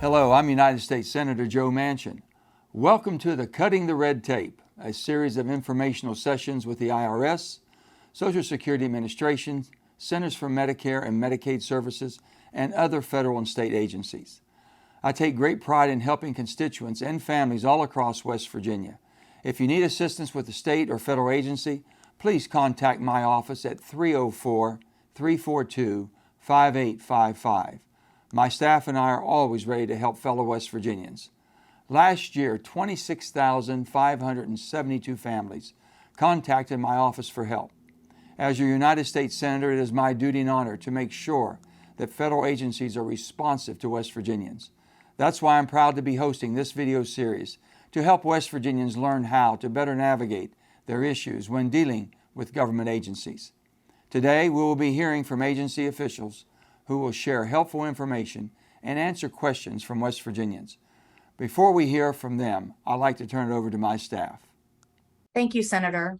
Hello, I'm United States Senator Joe Manchin. Welcome to the Cutting the Red Tape, a series of informational sessions with the IRS, Social Security Administration, Centers for Medicare and Medicaid Services, and other federal and state agencies. I take great pride in helping constituents and families all across West Virginia. If you need assistance with a state or federal agency, please contact my office at 304-342-5855. My staff and I are always ready to help fellow West Virginians. Last year, 26,572 families contacted my office for help. As your United States Senator, it is my duty and honor to make sure that federal agencies are responsive to West Virginians. That's why I'm proud to be hosting this video series to help West Virginians learn how to better navigate their issues when dealing with government agencies. Today, we will be hearing from agency officials who will share helpful information and answer questions from West Virginians. Before we hear from them, I'd like to turn it over to my staff. Thank you, Senator.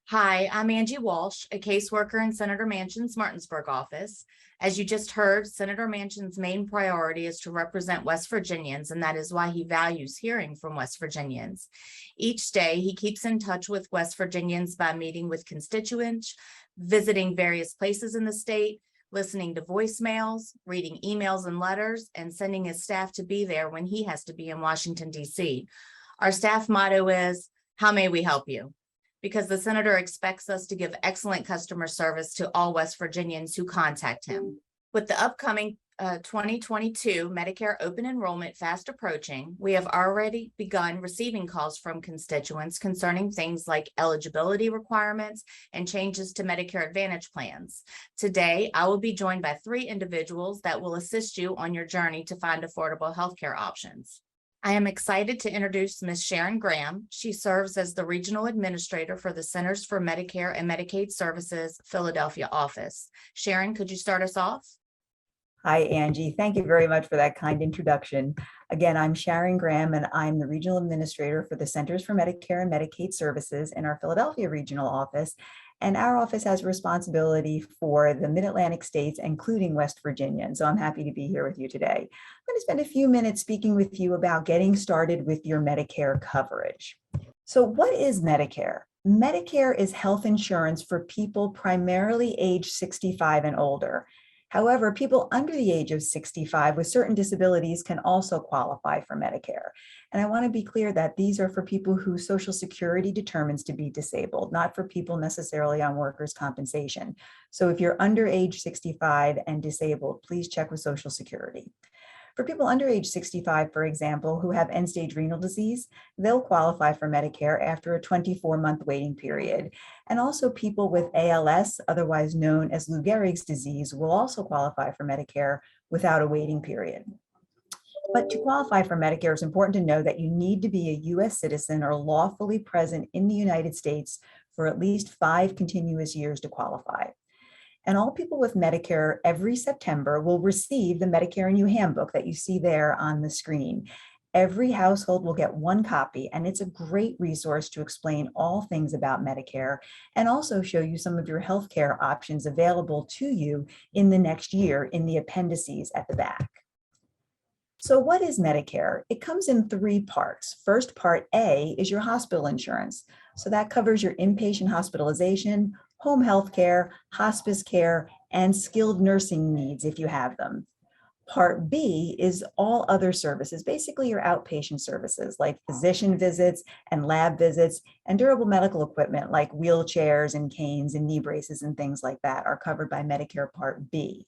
Hi, I'm Angie Walsh, a caseworker in Senator Manchin's Martinsburg office. As you just heard, Senator Manchin's main priority is to represent West Virginians, and that is why he values hearing from West Virginians. Each day, he keeps in touch with West Virginians by meeting with constituents, visiting various places in the state, listening to voicemails, reading emails and letters, and sending his staff to be there when he has to be in Washington, D.C. Our staff motto is, "How may we help you?" Because the Senator expects us to give excellent customer service to all West Virginians who contact him. With the upcoming 2022 Medicare open enrollment fast approaching, we have already begun receiving calls from constituents concerning things like eligibility requirements and changes to Medicare Advantage plans. Today, I will be joined by 3 individuals that will assist you on your journey to find affordable healthcare options. I am excited to introduce Ms. Sharon Graham. She serves as the Regional Administrator for the Centers for Medicare and Medicaid Services Philadelphia office. Sharon, could you start us off? Hi, Angie. Thank you very much for that kind introduction. Again, I'm Sharon Graham, and I'm the Regional Administrator for the Centers for Medicare and Medicaid Services in our Philadelphia Regional Office. And our office has responsibility for the Mid-Atlantic states, including West Virginia. And so I'm happy to be here with you today. I'm going to spend a few minutes speaking with you about getting started with your Medicare coverage. So what is Medicare? Medicare is health insurance for people primarily age 65 and older. However, people under the age of 65 with certain disabilities can also qualify for Medicare. And I want to be clear that these are for people who Social Security determines to be disabled, not for people necessarily on workers' compensation. So if you're under age 65 and disabled, please check with Social Security. For people under age 65, for example, who have end-stage renal disease, they'll qualify for Medicare after a 24-month waiting period. And also people with ALS, otherwise known as Lou Gehrig's disease, will also qualify for Medicare without a waiting period. But to qualify for Medicare, it's important to know that you need to be a U.S. citizen or lawfully present in the United States for at least 5 continuous years to qualify. And all people with Medicare every September will receive the Medicare and You handbook that you see there on the screen. Every household will get 1 copy, and it's a great resource to explain all things about Medicare and also show you some of your healthcare options available to you in the next year in the appendices at the back. So what is Medicare? It comes in 3 parts. First, part A is your hospital insurance. So that covers your inpatient hospitalization, home health care, hospice care, and skilled nursing needs if you have them. Part B is all other services, basically your outpatient services like physician visits and lab visits, and durable medical equipment like wheelchairs and canes and knee braces and things like that are covered by Medicare Part B.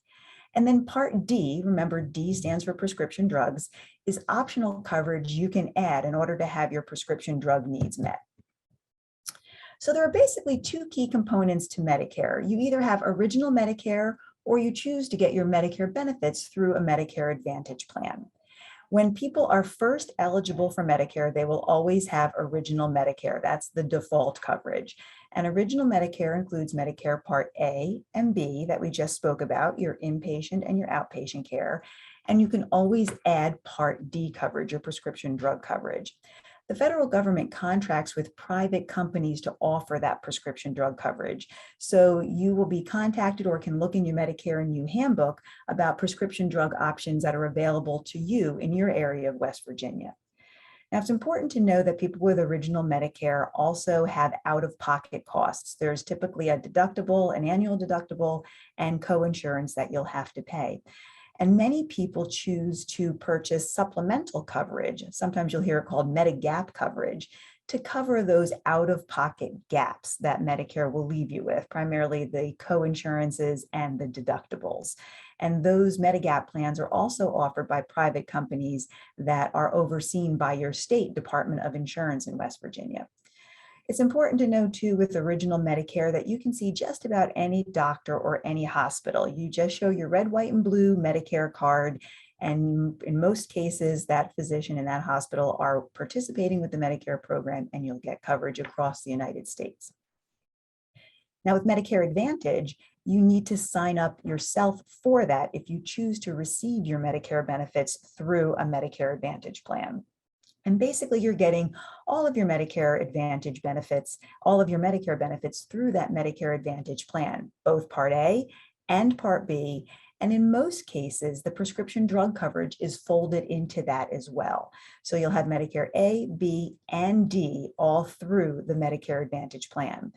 And then Part D, remember D stands for prescription drugs, is optional coverage you can add in order to have your prescription drug needs met. So there are basically 2 key components to Medicare. You either have original Medicare or you choose to get your Medicare benefits through a Medicare Advantage plan. When people are first eligible for Medicare, they will always have original Medicare. That's the default coverage. And original Medicare includes Medicare Part A and B that we just spoke about, your inpatient and your outpatient care. And you can always add Part D coverage, your prescription drug coverage. The federal government contracts with private companies to offer that prescription drug coverage. So you will be contacted or can look in your Medicare and You handbook about prescription drug options that are available to you in your area of West Virginia. Now, it's important to know that people with original Medicare also have out-of-pocket costs. There's typically a deductible, an annual deductible, and co-insurance that you'll have to pay. And many people choose to purchase supplemental coverage. Sometimes you'll hear it called Medigap coverage, to cover those out-of-pocket gaps that Medicare will leave you with, primarily the co-insurances and the deductibles. And those Medigap plans are also offered by private companies that are overseen by your state Department of Insurance in West Virginia. It's important to know too with original Medicare that you can see just about any doctor or any hospital. You just show your red, white, and blue Medicare card, and in most cases, that physician in that hospital are participating with the Medicare program, and you'll get coverage across the United States. Now with Medicare Advantage, you need to sign up yourself for that if you choose to receive your Medicare benefits through a Medicare Advantage plan. And basically, you're getting all of your Medicare Advantage benefits, all of your Medicare benefits through that Medicare Advantage plan, both Part A and Part B. And in most cases, the prescription drug coverage is folded into that as well. So you'll have Medicare A, B, and D all through the Medicare Advantage plan.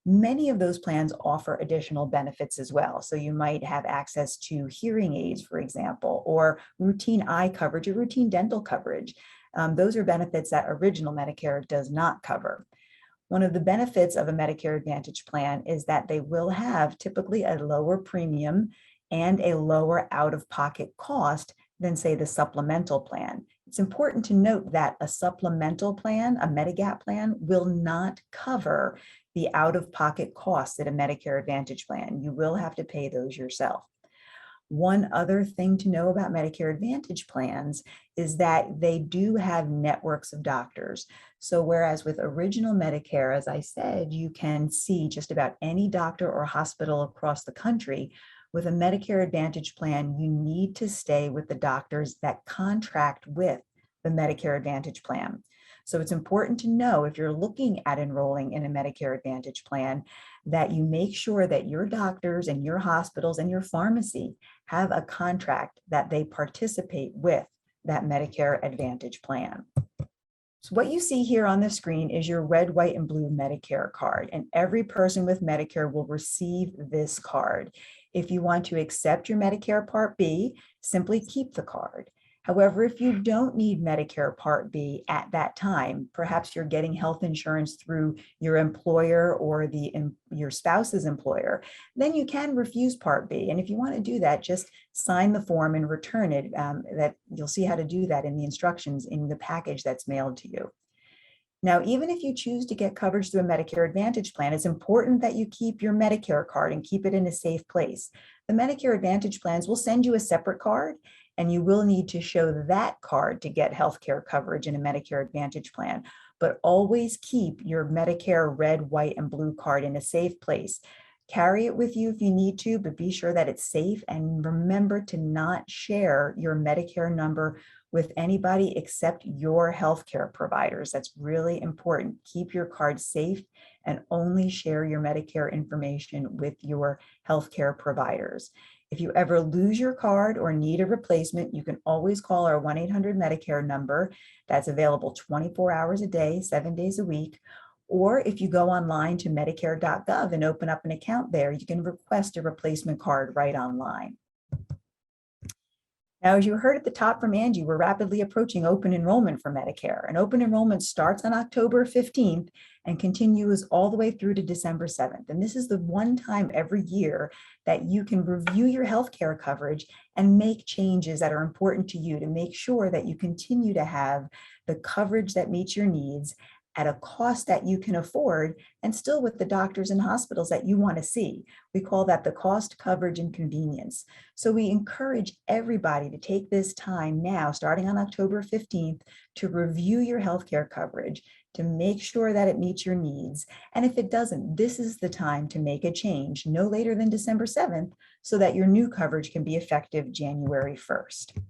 Many of those plans offer additional benefits as well. So you might have access to hearing aids, for example, or routine eye coverage or routine dental coverage. Those are benefits that original Medicare does not cover. One of the benefits of a Medicare Advantage plan is that they will have typically a lower premium and a lower out-of-pocket cost than, say, the supplemental plan. It's important to note that a supplemental plan, a Medigap plan, will not cover the out-of-pocket costs at a Medicare Advantage plan. You will have to pay those yourself. One other thing to know about Medicare Advantage plans is that they do have networks of doctors. So whereas with original Medicare, as I said, you can see just about any doctor or hospital across the country, with a Medicare Advantage plan, you need to stay with the doctors that contract with the Medicare Advantage plan. So it's important to know if you're looking at enrolling in a Medicare Advantage plan that you make sure that your doctors and your hospitals and your pharmacy have a contract that they participate with that Medicare Advantage plan. So what you see here on the screen is your red, white, and blue Medicare card, and every person with Medicare will receive this card. If you want to accept your Medicare Part B, simply keep the card. However, if you don't need Medicare Part B at that time, perhaps you're getting health insurance through your employer or your spouse's employer, then you can refuse Part B. And if you want to do that, just sign the form and return it. That you'll see how to do that in the instructions in the package that's mailed to you. Now, even if you choose to get coverage through a Medicare Advantage plan, it's important that you keep your Medicare card and keep it in a safe place. The Medicare Advantage plans will send you a separate card, and you will need to show that card to get healthcare coverage in a Medicare Advantage plan. But always keep your Medicare red, white, and blue card in a safe place. Carry it with you if you need to, but be sure that it's safe, and remember to not share your Medicare number with anybody except your healthcare providers. That's really important. Keep your card safe and only share your Medicare information with your healthcare providers. If you ever lose your card or need a replacement, you can always call our 1-800-Medicare number. That's available 24 hours a day, 7 days a week. Or if you go online to medicare.gov and open up an account there, you can request a replacement card right online. Now, as you heard at the top from Angie, we're rapidly approaching open enrollment for Medicare. And open enrollment starts on October 15th and continues all the way through to December 7th. And this is the one time every year that you can review your healthcare coverage and make changes that are important to you to make sure that you continue to have the coverage that meets your needs at a cost that you can afford, and still with the doctors and hospitals that you want to see. We call that the cost, coverage, and convenience. So we encourage everybody to take this time now, starting on October 15th, to review your healthcare coverage, to make sure that it meets your needs. And if it doesn't, this is the time to make a change no later than December 7th, so that your new coverage can be effective January 1st.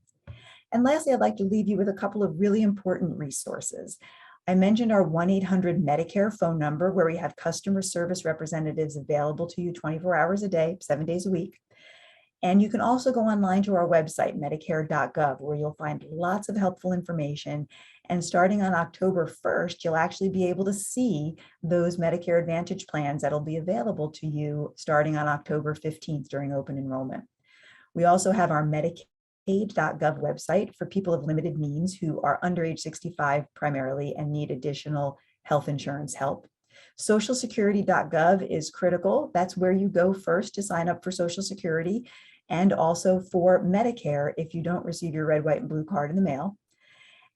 And lastly, I'd like to leave you with a couple of really important resources. I mentioned our 1-800-MEDICARE phone number, where we have customer service representatives available to you 24 hours a day, 7 days a week. And you can also go online to our website, medicare.gov, where you'll find lots of helpful information. And starting on October 1st, you'll actually be able to see those Medicare Advantage plans that'll be available to you starting on October 15th during open enrollment. We also have our Medicaid.gov website for people of limited means who are under age 65 primarily and need additional health insurance help. Socialsecurity.gov is critical. That's where you go first to sign up for Social Security and also for Medicare if you don't receive your red, white, and blue card in the mail.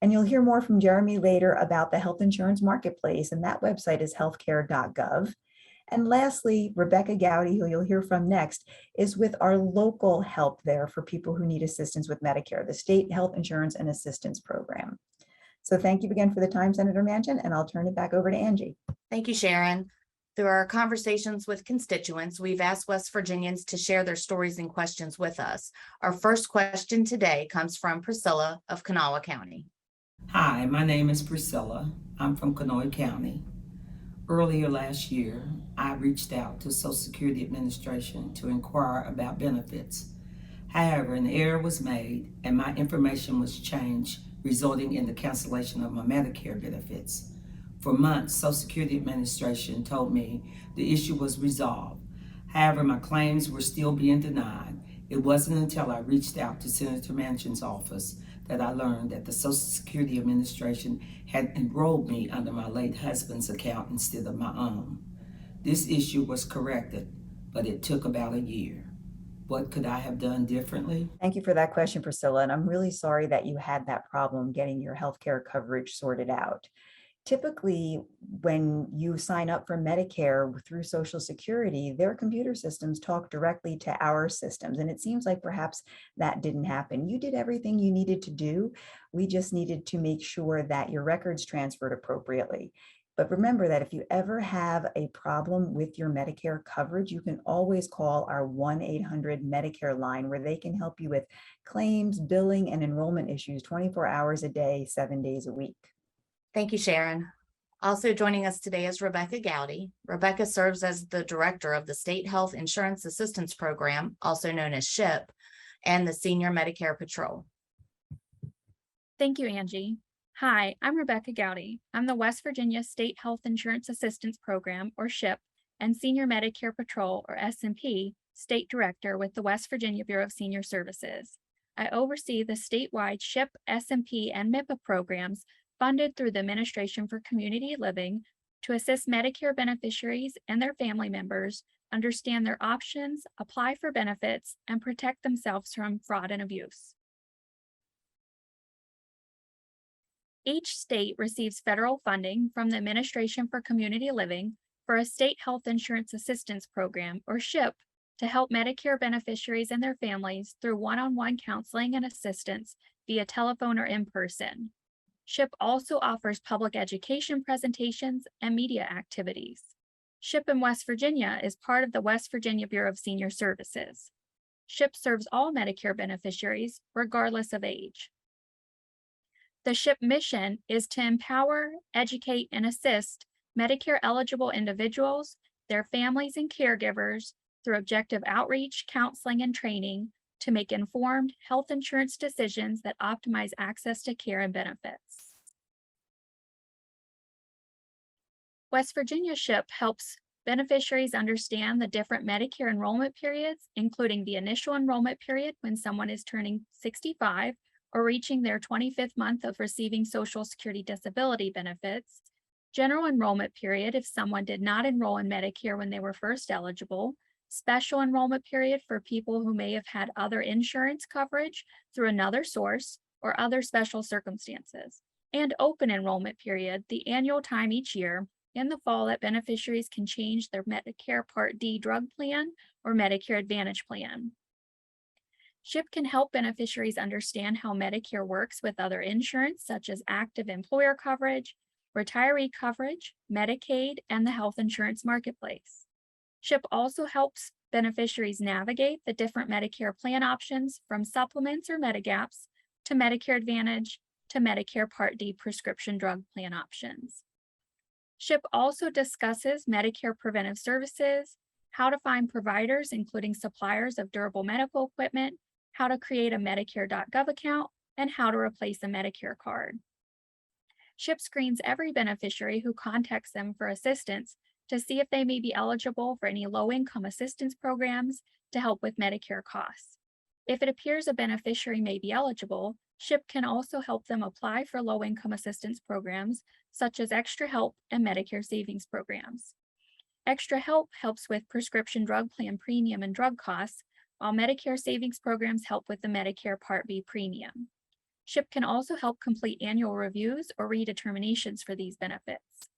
And you'll hear more from Jeremy later about the health insurance marketplace, and that website is healthcare.gov. And lastly, Rebecca Gowdy, who you'll hear from next, is with our local help there for people who need assistance with Medicare, the State Health Insurance and Assistance Program. So thank you again for the time, Senator Manchin, and I'll turn it back over to Angie. Thank you, Sharon. Through our conversations with constituents, we've asked West Virginians to share their stories and questions with us. Our first question today comes from Priscilla of Kanawha County. Hi, my name is Priscilla. I'm from Kanawha County. Earlier last year, I reached out to Social Security Administration to inquire about benefits. However, an error was made and my information was changed, resulting in the cancellation of my Medicare benefits. For months, Social Security Administration told me the issue was resolved. However, my claims were still being denied. It wasn't until I reached out to Senator Manchin's office that I learned that the Social Security Administration had enrolled me under my late husband's account instead of my own. This issue was corrected, but it took about a year. What could I have done differently? Thank you for that question, Priscilla. And I'm really sorry that you had that problem getting your healthcare coverage sorted out. Typically, when you sign up for Medicare through Social Security, their computer systems talk directly to our systems. And it seems like perhaps that didn't happen. You did everything you needed to do. We just needed to make sure that your records transferred appropriately. But remember that if you ever have a problem with your Medicare coverage, you can always call our 1-800-MEDICARE line, where they can help you with claims, billing, and enrollment issues 24 hours a day, 7 days a week. Thank you, Sharon. Also joining us today is Rebecca Gowdy. Rebecca serves as the director of the State Health Insurance Assistance Program, also known as SHIP, and the Senior Medicare Patrol. Thank you, Angie. Hi, I'm Rebecca Gowdy. I'm the West Virginia State Health Insurance Assistance Program, or SHIP, and Senior Medicare Patrol, or SMP, State Director with the West Virginia Bureau of Senior Services. I oversee the statewide SHIP, SMP, and MIPA programs funded through the Administration for Community Living to assist Medicare beneficiaries and their family members understand their options, apply for benefits, and protect themselves from fraud and abuse. Each state receives federal funding from the Administration for Community Living for a State Health Insurance Assistance Program, or SHIP, to help Medicare beneficiaries and their families through one-on-one counseling and assistance via telephone or in person. SHIP also offers public education presentations and media activities. SHIP in West Virginia is part of the West Virginia Bureau of Senior Services. SHIP serves all Medicare beneficiaries, regardless of age. The SHIP mission is to empower, educate, and assist Medicare-eligible individuals, their families, and caregivers through objective outreach, counseling, and training to make informed health insurance decisions that optimize access to care and benefits. West Virginia SHIP helps beneficiaries understand the different Medicare enrollment periods, including the initial enrollment period when someone is turning 65 or reaching their 25th month of receiving Social Security disability benefits, general enrollment period if someone did not enroll in Medicare when they were first eligible, special enrollment period for people who may have had other insurance coverage through another source or other special circumstances, and open enrollment period, the annual time each year in the fall that beneficiaries can change their Medicare Part D drug plan or Medicare Advantage plan. SHIP can help beneficiaries understand how Medicare works with other insurance, such as active employer coverage, retiree coverage, Medicaid, and the health insurance marketplace. SHIP also helps beneficiaries navigate the different Medicare plan options from supplements or Medigaps to Medicare Advantage to Medicare Part D prescription drug plan options. SHIP also discusses Medicare preventive services, how to find providers, including suppliers of durable medical equipment, how to create a Medicare.gov account, and how to replace a Medicare card. SHIP screens every beneficiary who contacts them for assistance to see if they may be eligible for any low-income assistance programs to help with Medicare costs. If it appears a beneficiary may be eligible, SHIP can also help them apply for low-income assistance programs such as Extra Help and Medicare Savings Programs. Extra Help helps with prescription drug plan premium and drug costs, while Medicare Savings Programs help with the Medicare Part B premium. SHIP can also help complete annual reviews or redeterminations for these benefits.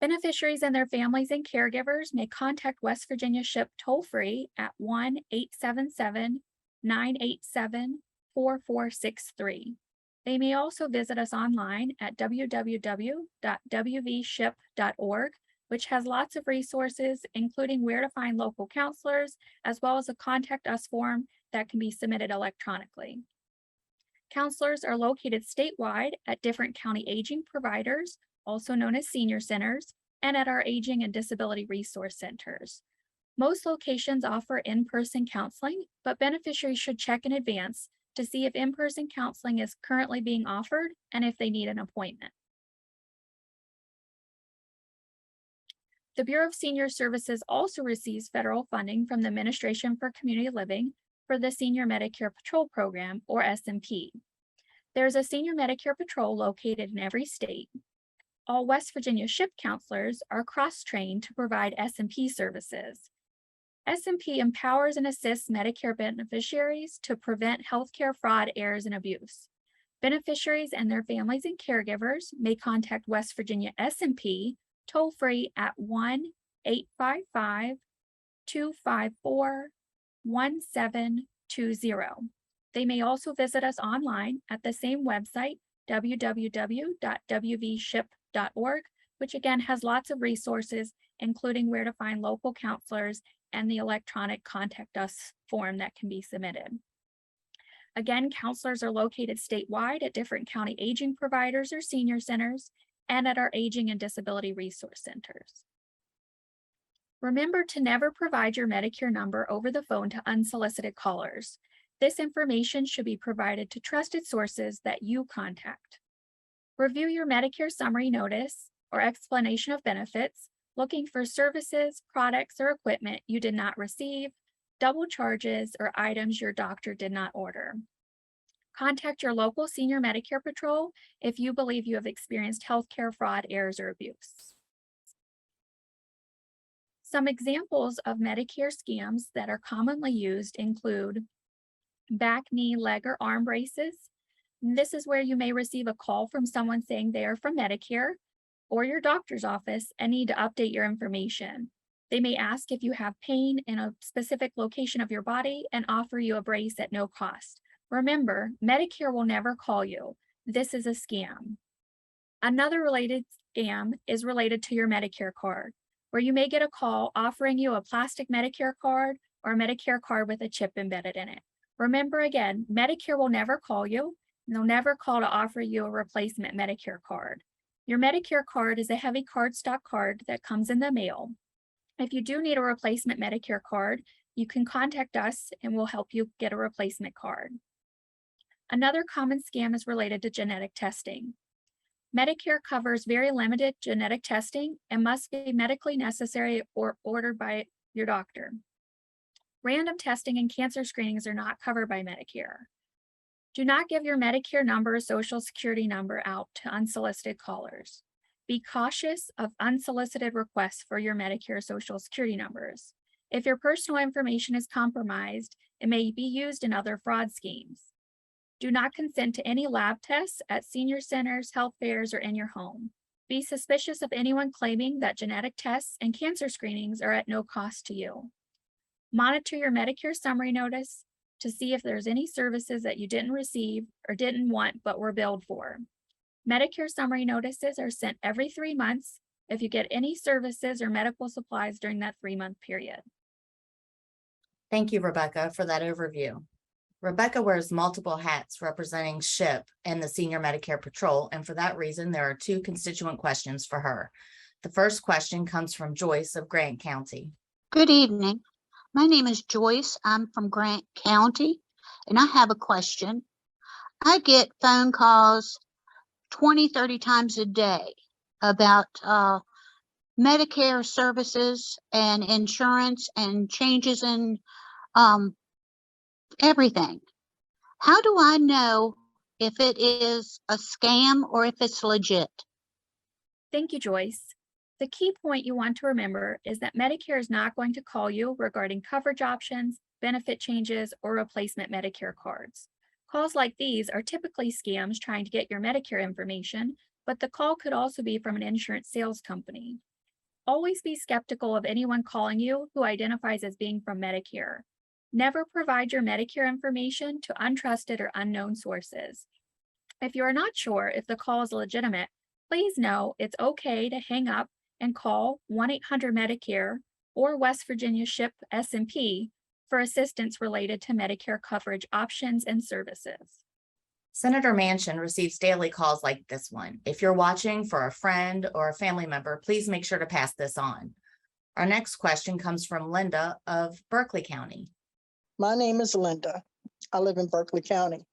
Beneficiaries and their families and caregivers may contact West Virginia SHIP toll-free at 1-877-987-4463. They may also visit us online at www.wvship.org, which has lots of resources, including where to find local counselors, as well as a Contact Us form that can be submitted electronically. Counselors are located statewide at different county aging providers, also known as senior centers, and at our aging and disability resource centers. Most locations offer in-person counseling, but beneficiaries should check in advance to see if in-person counseling is currently being offered and if they need an appointment. The Bureau of Senior Services also receives federal funding from the Administration for Community Living for the Senior Medicare Patrol Program, or SMP. There's a Senior Medicare Patrol located in every state. All West Virginia SHIP counselors are cross-trained to provide SMP services. SMP empowers and assists Medicare beneficiaries to prevent healthcare fraud, errors, and abuse. Beneficiaries and their families and caregivers may contact West Virginia SMP toll-free at 1-855-254-1720. They may also visit us online at the same website, www.wvship.org, which again has lots of resources, including where to find local counselors and the electronic Contact Us form that can be submitted. Again, counselors are located statewide at different county aging providers or senior centers and at our aging and disability resource centers. Remember to never provide your Medicare number over the phone to unsolicited callers. This information should be provided to trusted sources that you contact. Review your Medicare summary notice or explanation of benefits, looking for services, products, or equipment you did not receive, double charges, or items your doctor did not order. Contact your local Senior Medicare Patrol if you believe you have experienced healthcare fraud, errors, or abuse. Some examples of Medicare scams that are commonly used include back, knee, leg, or arm braces. This is where you may receive a call from someone saying they are from Medicare or your doctor's office and need to update your information. They may ask if you have pain in a specific location of your body and offer you a brace at no cost. Remember, Medicare will never call you. This is a scam. Another related scam is related to your Medicare card, where you may get a call offering you a plastic Medicare card or a Medicare card with a chip embedded in it. Remember again, Medicare will never call you, and they'll never call to offer you a replacement Medicare card. Your Medicare card is a heavy cardstock card that comes in the mail. If you do need a replacement Medicare card, you can contact us and we'll help you get a replacement card. Another common scam is related to genetic testing. Medicare covers very limited genetic testing and must be medically necessary or ordered by your doctor. Random testing and cancer screenings are not covered by Medicare. Do not give your Medicare number or Social Security number out to unsolicited callers. Be cautious of unsolicited requests for your Medicare Social Security numbers. If your personal information is compromised, it may be used in other fraud schemes. Do not consent to any lab tests at senior centers, health fairs, or in your home. Be suspicious of anyone claiming that genetic tests and cancer screenings are at no cost to you. Monitor your Medicare summary notice to see if there's any services that you didn't receive or didn't want but were billed for. Medicare summary notices are sent every 3 months if you get any services or medical supplies during that 3-month period. Thank you, Rebecca, for that overview. Rebecca wears multiple hats representing SHIP and the Senior Medicare Patrol, and for that reason, there are two constituent questions for her. The first question comes from Joyce of Grant County. Good evening. My name is Joyce. I'm from Grant County, and I have a question. I get phone calls 20, 30 times a day about Medicare services and insurance and changes in everything. How do I know if it is a scam or if it's legit? Thank you, Joyce. The key point you want to remember is that Medicare is not going to call you regarding coverage options, benefit changes, or replacement Medicare cards. Calls like these are typically scams trying to get your Medicare information, but the call could also be from an insurance sales company. Always be skeptical of anyone calling you who identifies as being from Medicare. Never provide your Medicare information to untrusted or unknown sources. If you are not sure if the call is legitimate, please know it's okay to hang up and call 1-800-MEDICARE or West Virginia SHIP S&P for assistance related to Medicare coverage options and services. Senator Manchin receives daily calls like this one. If you're watching for a friend or a family member, please make sure to pass this on. Our next question comes from Linda of Berkeley County. My name is Linda. I live in Berkeley County.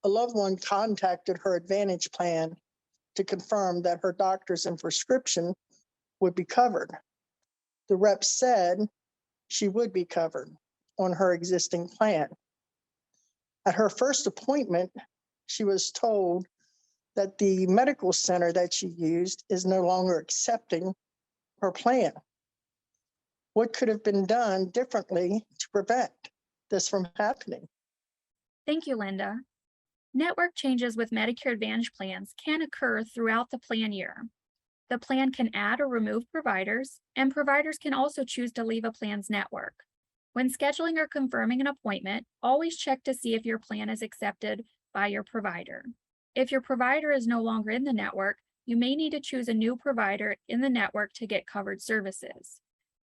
A loved one contacted her Advantage plan to confirm that her doctors and prescription would be covered. The rep said she would be covered on her existing plan. At her first appointment, she was told that the medical center that she used is no longer accepting her plan. What could have been done differently to prevent this from happening? Thank you, Linda. Network changes with Medicare Advantage plans can occur throughout the plan year. The plan can add or remove providers, and providers can also choose to leave a plan's network. When scheduling or confirming an appointment, always check to see if your plan is accepted by your provider. If your provider is no longer in the network, you may need to choose a new provider in the network to get covered services.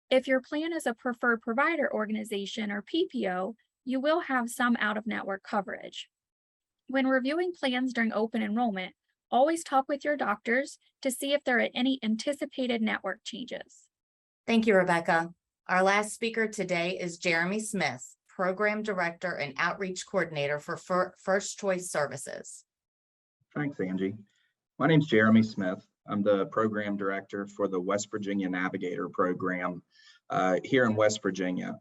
If your plan is a preferred provider organization or PPO, you will have some out-of-network coverage. When reviewing plans during open enrollment, always talk with your doctors to see if there are any anticipated network changes. Thank you, Rebecca. Our last speaker today is Jeremy Smith, Program Director and Outreach Coordinator for First Choice Services. Thanks, Angie. My name's Jeremy Smith. I'm the Program Director for the West Virginia Navigator Program here in West Virginia.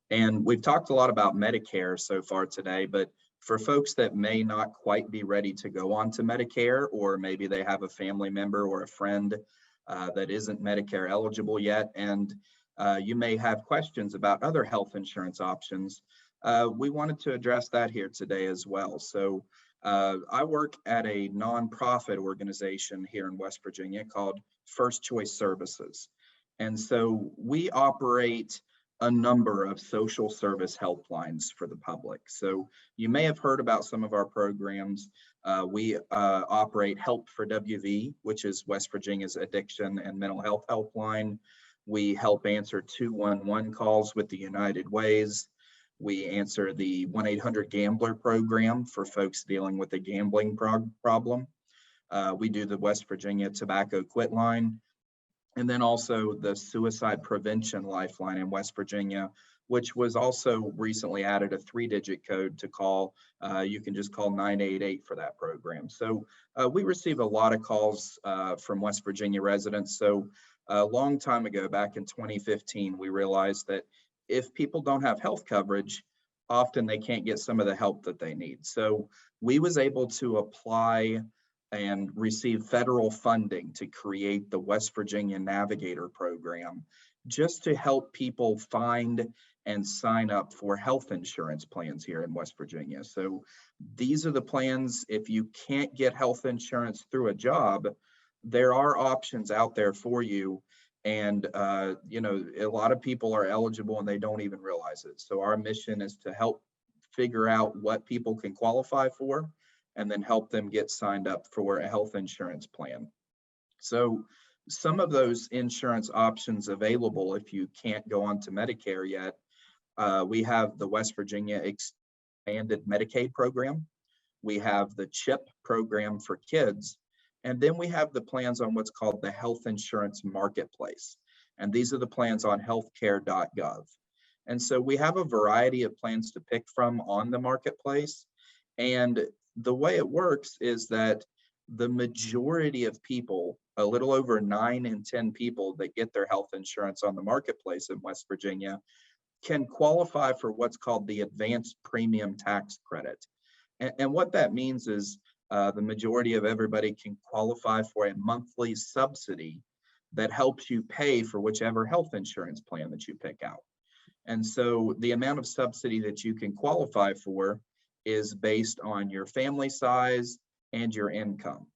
And we've talked a lot about Medicare so far today, but for folks that may not quite be ready to go on to Medicare, or maybe they have a family member or a friend that isn't Medicare eligible yet, and you may have questions about other health insurance options, we wanted to address that here today as well. So I work at a nonprofit organization here in West Virginia called First Choice Services. And so we operate a number of social service helplines for the public. So you may have heard about some of our programs. We operate Help for WV, which is West Virginia's addiction and mental health helpline. We help answer 211 calls with the United Ways. We answer the 1-800-GAMBLER program for folks dealing with a gambling problem. We do the West Virginia Tobacco Quit Line. And then also the Suicide Prevention Lifeline in West Virginia, which was also recently added a 3-digit code to call. You can just call 988 for that program. So we receive a lot of calls from West Virginia residents. So a long time ago, back in 2015, we realized that if people don't have health coverage, often they can't get some of the help that they need. So we was able to apply and receive federal funding to create the West Virginia Navigator program, just to help people find and sign up for health insurance plans here in West Virginia. So these are the plans. If you can't get health insurance through a job, there are options out there for you. And, you know, a lot of people are eligible and they don't even realize it. So our mission is to help figure out what people can qualify for and then help them get signed up for a health insurance plan. So some of those insurance options available if you can't go on to Medicare yet, we have the West Virginia expanded Medicaid program. We have the CHIP program for kids. And then we have the plans on what's called the health insurance marketplace. And these are the plans on healthcare.gov. And so we have a variety of plans to pick from on the marketplace. And the way it works is that the majority of people, a little over 9 in 10 people that get their health insurance on the marketplace in West Virginia, can qualify for what's called the advanced premium tax credit. And what that means is the majority of everybody can qualify for a monthly subsidy that helps you pay for whichever health insurance plan that you pick out. And so the amount of subsidy that you can qualify for is based on your family size and your income.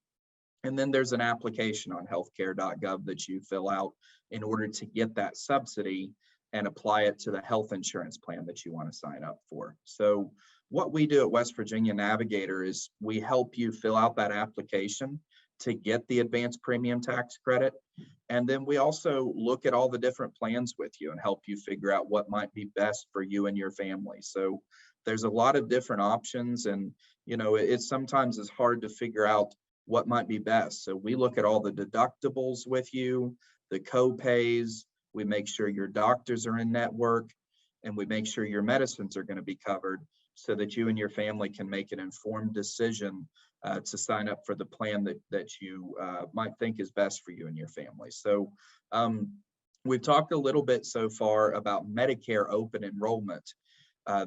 And then there's an application on healthcare.gov that you fill out in order to get that subsidy and apply it to the health insurance plan that you want to sign up for. So what we do at West Virginia Navigator is we help you fill out that application to get the advanced premium tax credit. And then we also look at all the different plans with you and help you figure out what might be best for you and your family. So there's a lot of different options, and it sometimes is hard to figure out what might be best. So we look at all the deductibles with you, the co-pays, we make sure your doctors are in network, and we make sure your medicines are going to be covered so that you and your family can make an informed decision to sign up for the plan that you might think is best for you and your family. So we've talked a little bit so far about Medicare open enrollment.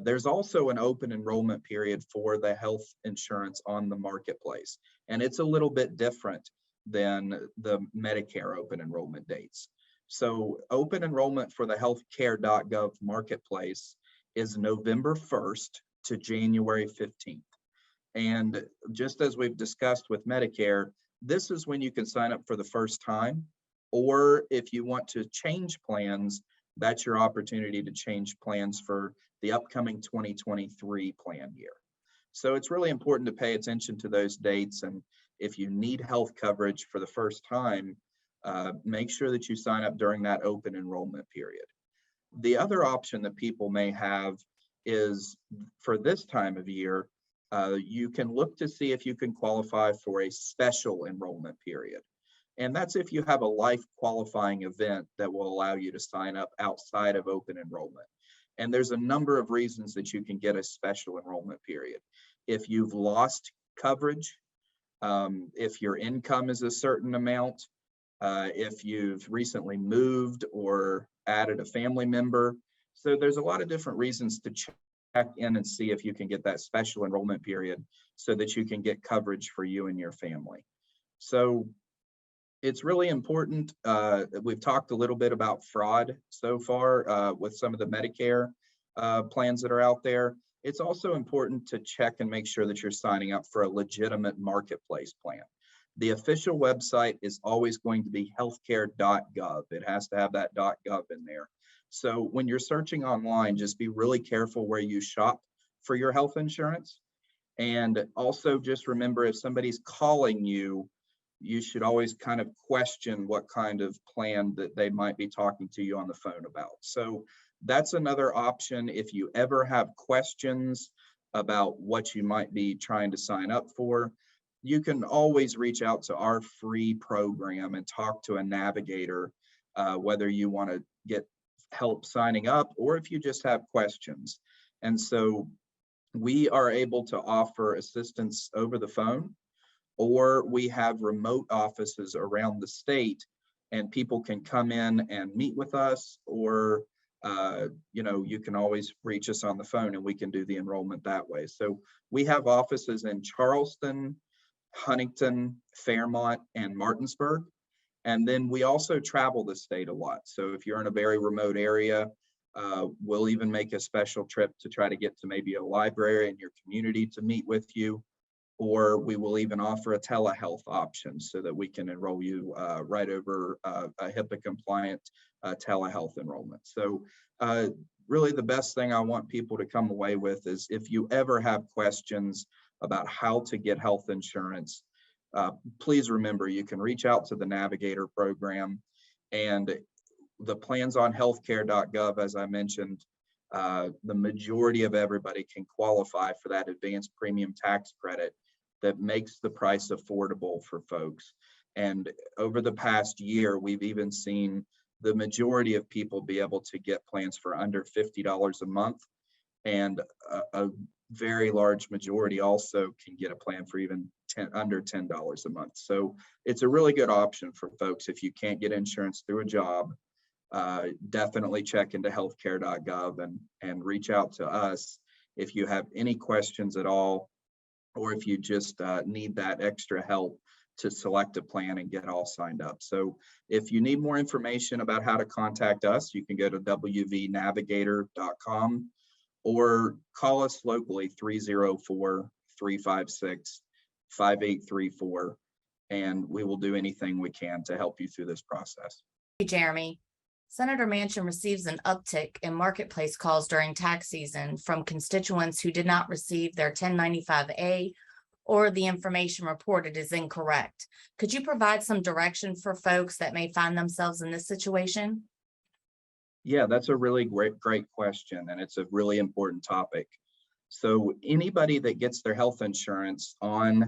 There's also an open enrollment period for the health insurance on the marketplace, and it's a little bit different than the Medicare open enrollment dates. So open enrollment for the healthcare.gov marketplace is November 1st to January 15th. And just as we've discussed with Medicare, this is when you can sign up for the first time, or if you want to change plans, that's your opportunity to change plans for the upcoming 2023 plan year. So it's really important to pay attention to those dates. And if you need health coverage for the first time, make sure that you sign up during that open enrollment period. The other option that people may have is for this time of year, you can look to see if you can qualify for a special enrollment period. And that's if you have a life qualifying event that will allow you to sign up outside of open enrollment. And there's a number of reasons that you can get a special enrollment period. If you've lost coverage, if your income is a certain amount, if you've recently moved or added a family member. So there's a lot of different reasons to check in and see if you can get that special enrollment period so that you can get coverage for you and your family. So it's really important. We've talked a little bit about fraud so far with some of the Medicare plans that are out there. It's also important to check and make sure that you're signing up for a legitimate marketplace plan. The official website is always going to be healthcare.gov. It has to have that .gov in there. So when you're searching online, just be really careful where you shop for your health insurance. And also just remember, if somebody's calling you, you should always kind of question what kind of plan that they might be talking to you on the phone about. So that's another option. If you ever have questions about what you might be trying to sign up for, you can always reach out to our free program and talk to a navigator, whether you want to get help signing up or if you just have questions. And so we are able to offer assistance over the phone, or we have remote offices around the state and people can come in and meet with us, or you can always reach us on the phone and we can do the enrollment that way. So we have offices in Charleston, Huntington, Fairmont, and Martinsburg. And then we also travel the state a lot. So if you're in a very remote area, we'll even make a special trip to try to get to maybe a library in your community to meet with you. Or we will even offer a telehealth option so that we can enroll you right over a HIPAA compliant telehealth enrollment. So really the best thing I want people to come away with is if you ever have questions about how to get health insurance, please remember you can reach out to the Navigator program, and the plans on healthcare.gov, as I mentioned, the majority of everybody can qualify for that advanced premium tax credit that makes the price affordable for folks. And over the past year, we've even seen the majority of people be able to get plans for under $50 a month. And a very large majority also can get a plan for even under $10 a month. So it's a really good option for folks. If you can't get insurance through a job, definitely check into healthcare.gov and reach out to us if you have any questions at all, or if you just need that extra help to select a plan and get all signed up. So if you need more information about how to contact us, you can go to wvnavigator.com or call us locally 304-356-5834, and we will do anything we can to help you through this process. Thank you, Jeremy. Senator Manchin receives an uptick in marketplace calls during tax season from constituents who did not receive their 1095-A or the information reported is incorrect. Could you provide some direction for folks that may find themselves in this situation? Yeah, that's a really great question, and it's a really important topic. So anybody that gets their health insurance on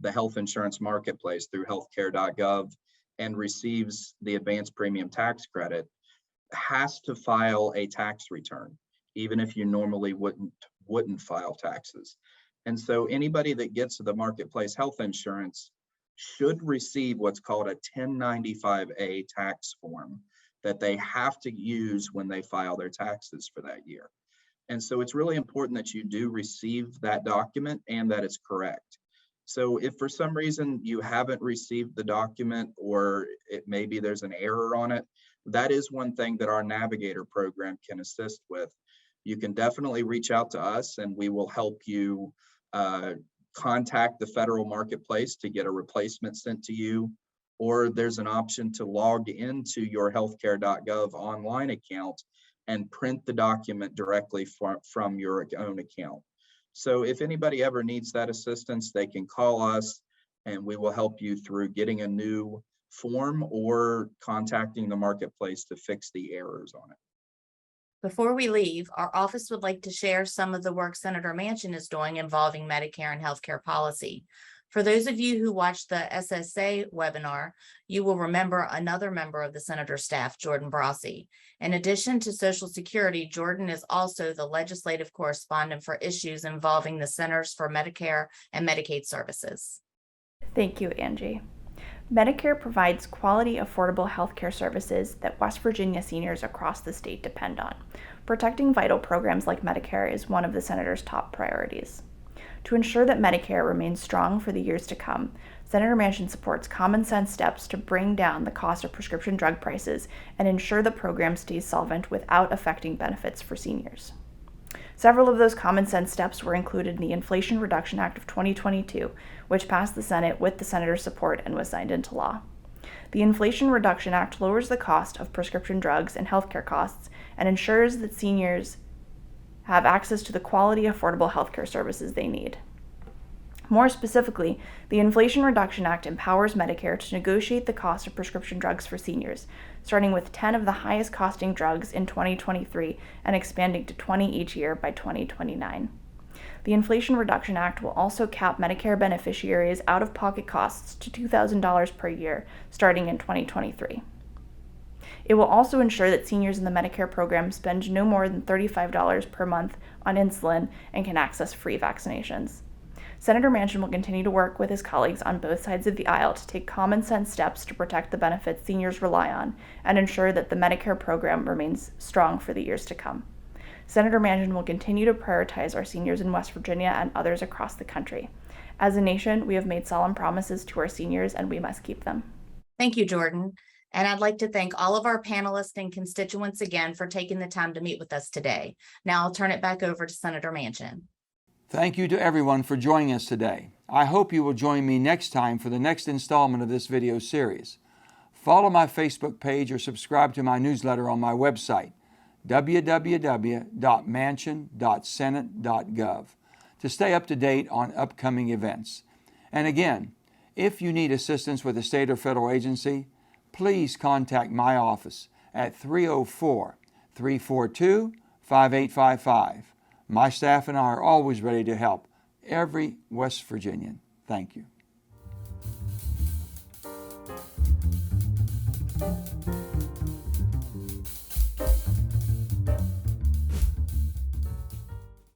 the health insurance marketplace through healthcare.gov and receives the advanced premium tax credit has to file a tax return, even if you normally wouldn't file taxes. And so anybody that gets the marketplace health insurance should receive what's called a 1095-A tax form that they have to use when they file their taxes for that year. And so it's really important that you do receive that document and that it's correct. So if for some reason you haven't received the document, or maybe there's an error on it, that is one thing that our Navigator program can assist with. You can definitely reach out to us and we will help you contact the federal marketplace to get a replacement sent to you. Or there's an option to log into your healthcare.gov online account and print the document directly from your own account. So if anybody ever needs that assistance, they can call us and we will help you through getting a new form or contacting the marketplace to fix the errors on it. Before we leave, our office would like to share some of the work Senator Manchin is doing involving Medicare and healthcare policy. For those of you who watched the SSA webinar, you will remember another member of the senator's staff, Jordan Brossi. In addition to Social Security, Jordan is also the legislative correspondent for issues involving the Centers for Medicare and Medicaid Services. Thank you, Angie. Medicare provides quality, affordable healthcare services that West Virginia seniors across the state depend on. Protecting vital programs like Medicare is one of the senator's top priorities. To ensure that Medicare remains strong for the years to come, Senator Manchin supports common sense steps to bring down the cost of prescription drug prices and ensure the program stays solvent without affecting benefits for seniors. Several of those common sense steps were included in the Inflation Reduction Act of 2022, which passed the Senate with the senator's support and was signed into law. The Inflation Reduction Act lowers the cost of prescription drugs and healthcare costs and ensures that seniors have access to the quality, affordable healthcare services they need. More specifically, the Inflation Reduction Act empowers Medicare to negotiate the cost of prescription drugs for seniors, starting with 10 of the highest costing drugs in 2023 and expanding to 20 each year by 2029. The Inflation Reduction Act will also cap Medicare beneficiaries' out-of-pocket costs to $2,000 per year, starting in 2023. It will also ensure that seniors in the Medicare program spend no more than $35 per month on insulin and can access free vaccinations. Senator Manchin will continue to work with his colleagues on both sides of the aisle to take common sense steps to protect the benefits seniors rely on and ensure that the Medicare program remains strong for the years to come. Senator Manchin will continue to prioritize our seniors in West Virginia and others across the country. As a nation, we have made solemn promises to our seniors and we must keep them. Thank you, Jordan. And I'd like to thank all of our panelists and constituents again for taking the time to meet with us today. Now I'll turn it back over to Senator Manchin. Thank you to everyone for joining us today. I hope you will join me next time for the next installment of this video series. Follow my Facebook page or subscribe to my newsletter on my website, www.manchin.senate.gov, to stay up to date on upcoming events. And again, if you need assistance with a state or federal agency, please contact my office at 304-342-5444. 5855. My staff and I are always ready to help every West Virginian. Thank you.